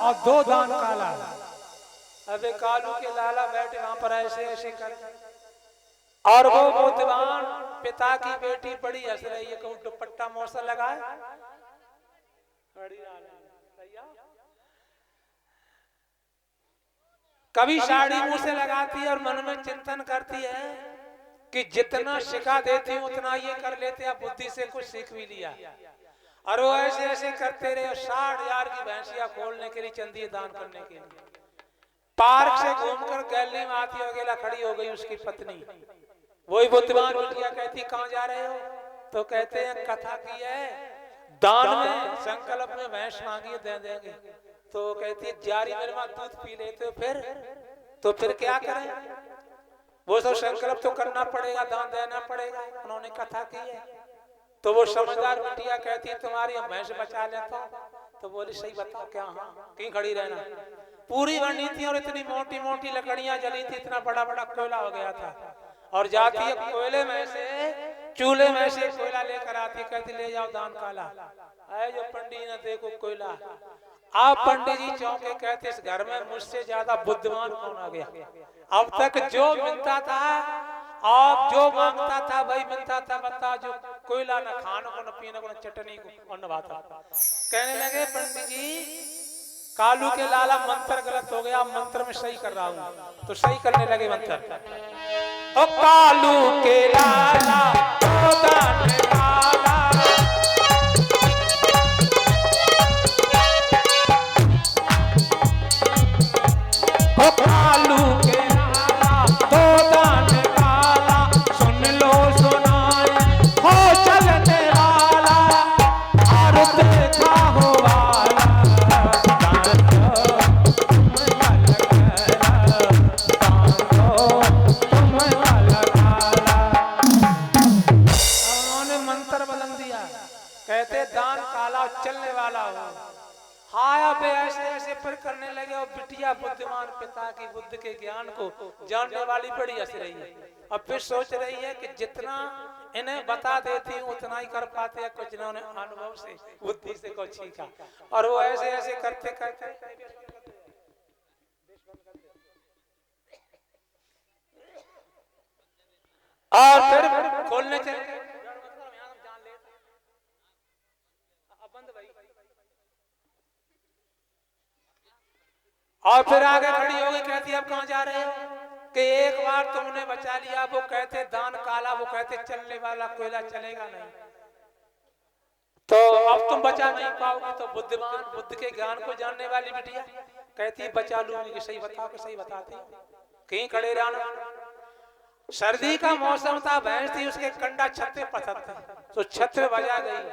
और 2 दान काला। अबे कालू के लाला बैठे वहां पर ऐसे ऐसे कर, और वो बुद्धिमान पिता की बेटी बड़ी हंस रही है, कहूं दुपट्टा मोसा लगाए कभी साड़ी मुंह से लगाती है और मन में चिंतन करती है कि जितना सिखा देती हूँ उतना ये कर लेते हैं, बुद्धि से कुछ सीख भी लिया। और वो ऐसे ऐसे करते रहे, 60,000 की भैंसिया खोलने के लिए, चंदी दान करने के लिए। पार्क से घूमकर गैलरी में आती अकेला खड़ी हो गई उसकी पत्नी। वही बुद्धिमान बिटिया कहती कहाँ जा रहे हो? तो कहते हैं कथा की है, दान में संकल्प में भैंस मांगी दे देंगे। तो कहती है जारी मेरे दूध पी लेते तो फिर क्या करें? वो सब संकल्प तो करना पड़ेगा, दान देना पड़ेगा। उन्होंने कथा की है। तो वो समझदार बिटिया कहती है तुम्हारी भैंस बचा लेता। तो बोली सही बताओ क्या? हाँ कहीं खड़ी रहना। पूरी बनी थी और इतनी मोटी मोटी लकड़ियां जली थी, इतना बड़ा बड़ा कोयला हो गया था। और जाती है कोयले में से, चूल्हे में से कोयला लेकर आती, कहती ले जाओ दान काला। आए जो पंडित ने देखो कोयला। आप पंडित जी चौंके, कहते इस घर में मुझसे ज्यादा बुद्धिमान कौन आ गया? अब तक जो मिलता था, आप जो मांगता था वही मिलता था। बता जो कोयला न खाने को, न पीने को, न चटनी को और न भात। कहने लगे पंडित जी कालू के लाला मंत्र गलत हो गया, मंत्र में सही कर रहा हूँ। तो सही करने लगे मंत्र। ओ कालू के लाला ओ दान काला, ओ कालू के लाला दो दान काला, सुन लो सुनाए हो चलने वाला और देखा हो वाला। कहते दान काला चलने वाला हो। हाया पे ऐसे ऐसे फिर करने लगे। और बिटिया बुद्धिमान पिता की बुद्धि के ज्ञान को जानने वाली बड़ी हंस रही है। अब फिर सोच रही है कि जितना इन्हें बता देती हूँ उतना ही कर पाते हैं। कुछ इन्होंने अनुभव से बुद्धि से कुछ सीखा। और वो ऐसे ऐसे करते करते और फिर खोलने चले। और फिर आगे खड़ी हो गई, कहती अब कहाँ जा रहे हो? कि एक बार तुमने बचा लिया। वो कहते दान काला, वो कहते चलने वाला कोयला चलेगा नहीं। तो अब तुम बचा नहीं पाओगे। तो बुद्धिमान बुद्ध के ज्ञान को जानने वाली बिटिया कहती बचा लूंगी। कि सही बताओ कि सही बताती। कहीं खड़े रहना। सर्दी का मौसम था, भैंस थी, उसके कंडा छत पे पथरते। तो छत पे बजा गई।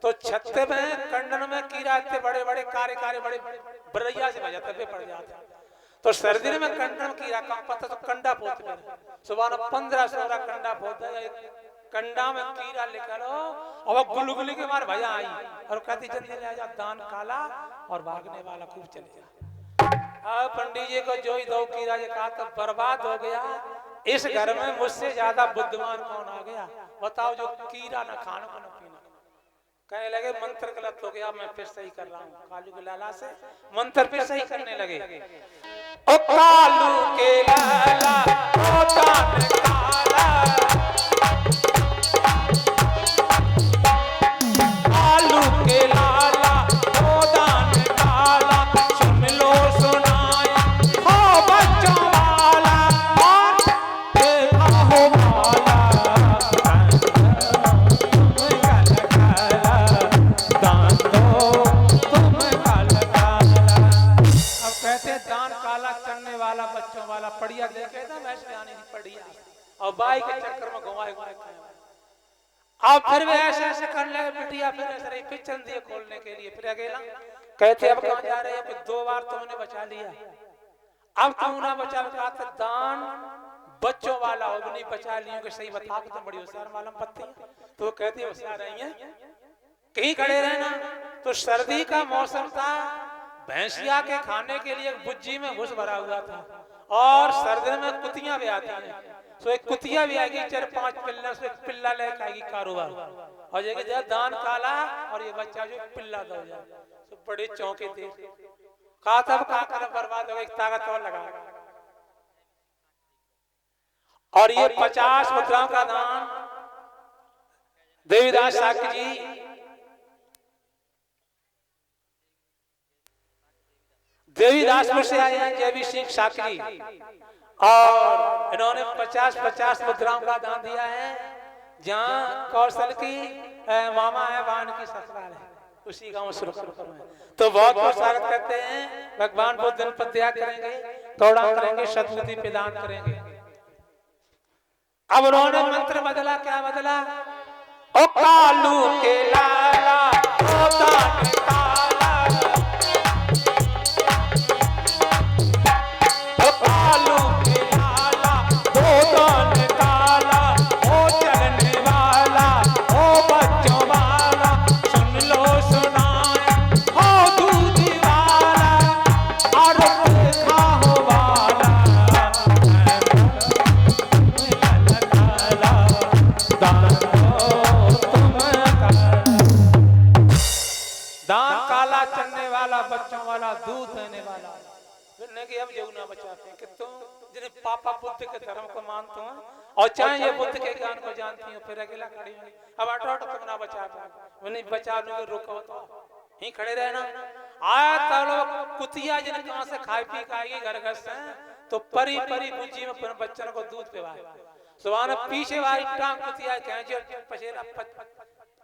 तो छत में कंडन में कीड़ा इतने बड़े बड़े कारे कारे बड़े बरैया से बजाते हुए पड़ जाते। तो सर्दी में कंडन कीड़ा कम पता, तो कंडा पोत में सुबह 15-16 कंडा पोत है। कंडा में कीड़ा निकलो और गुलगुली के बार भजा आई और कहती जल्दी ले जा दान काला और भागने वाला खूब चलेगा। अब पंडित जी को जो ही दो कीड़ा जे कहा तो बर्बाद हो गया। इस घर में मुझसे ज्यादा बुद्धिमान कौन आ गया? बताओ जो कीड़ा न खाना को न पीना। कहने लगे मंत्र गलत हो गया, मैं फिर सही कर रहा हूँ। कालू के लाला से मंत्र फिर सही करने लगे। ओ कालू के लाला ओ दान काला, कालू के लाला ओ दान काला, सुन लो सुनाए हो बच्चों वाला और देखा हो वाला। दान काला चलने वाला बच्चों वाला पड़िया देखे था वैसे आने की पड़िया और बाई के चक्कर में घुमाए घुमाए। अब फिर वे ऐसे ऐसे करने लगे बिटिया। फिर ऐसे रही फिर चल दिए खोलने के लिए। फिर अकेला कहते अब कहाँ जा रहे हैं? 2 बार तुमने बचा लिया, अब तुम ना बचा। कहा था दान बच्चों वाला हो, नहीं बचा लियो। कि सही बता तो बड़ी होशियार मालूम पत्ती। तो कहती होशियार रही है, कहीं खड़े रहना। तो सर्दी का मौसम था, भैंसिया के खाने के लिए बुज्जी में घुस भरा हुआ था। और सर्दी में कुतियां भी आती हैं। तो एक कुतिया भी आएगी 4-5 पिल्ला से, पिल्ला लेकर आएगी कारोबार। और ये दान काला और ये बच्चा जो पिल्ला दो जाए। तो बड़े चौंके थे। कहा तब का कर बर्बाद हो गई, ताकत और लगा। और ये 50 मुद्राओं का दान देवीदास साकी जी देवीदासपुर से आए हैं, जयवी सिंह साकी, और इन्होंने 50-50 मुद्राओं का दान दिया है। जहाँ कौशल की मामा है, वाहन की ससुराल है, उसी गांव सुरखपुर में। तो बहुत बहुत स्वागत करते हैं। भगवान बुद्ध दिन पर त्याग करेंगे, कौड़ा करेंगे, सद्बुद्धि प्रदान करेंगे। अब उन्होंने मंत्र बदला, क्या बदला? ओ कालू के लाला ओ दान काला, ओ कालू के लाला दो दान काला, ओ चलने वाला ओ बच्चों वाला, सुन लो सुनाए ओ दूधी वाला, और खाओ वाला दान काला, चलने वाला, बच्चों वाला, दूध देने वाला। कि अब यमुना बचाते हैं कि तुम जिन्हें पापा बुद्ध के धर्म को मानते हो और चाहे ये बुद्ध के ज्ञान को जानती हो, फिर अकेला खड़ी होगी। अब आटो तुम ना बचा पाओ, नहीं बचा लोगे, रुको तो ही खड़े रहना। आया तब लोग कुतिया जिन्हें कहां से खाए पी खाएगी घर घर से, तो परी परी बुझी में अपने बच्चों को दूध पिवाए। सुबह पीछे वाली टांग कुतिया कहे पसेरा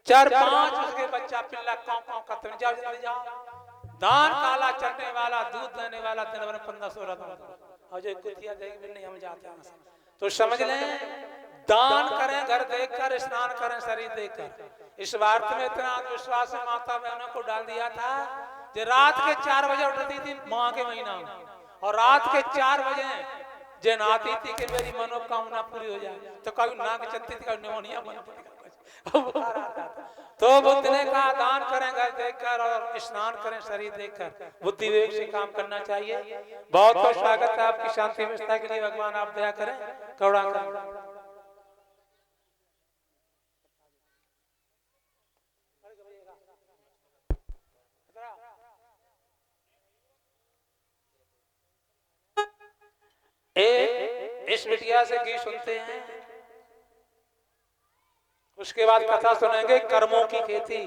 4-5 उसके बच्चा पिल्ला कांव कांव करते हैं, जाओ जल्दी जाओ। दान काला, चढ़ने वाला, दूध देने वाला, दिन भर 15-16 और जो कुतिया देख नहीं हम जाते हैं। तो समझ लें, दान करें घर देखकर, स्नान करें शरीर देखकर। इस वार्त में इतना आत्मविश्वास माता बहनों को डाल दिया था कि रात के 4 बजे उठती थी माँ के महीना में, और रात के 4 बजे जे नाती थी कि मेरी मनोकामना पूरी हो जाए, तो कभी नाक चलती थी, कभी निमोनिया बनती थी, तो बुद्ध ने कहा दान करें घर देखकर और स्नान करें शरीर देखकर। बुद्धि विवेक से काम करना चाहिए। बहुत बहुत स्वागत है आपकी शांति व्यवस्था के लिए, भगवान आप दया करें, करुणा करें। इस बिटिया से गीत सुनते हैं, उसके बाद कथा सुनेंगे कर्मों की खेती।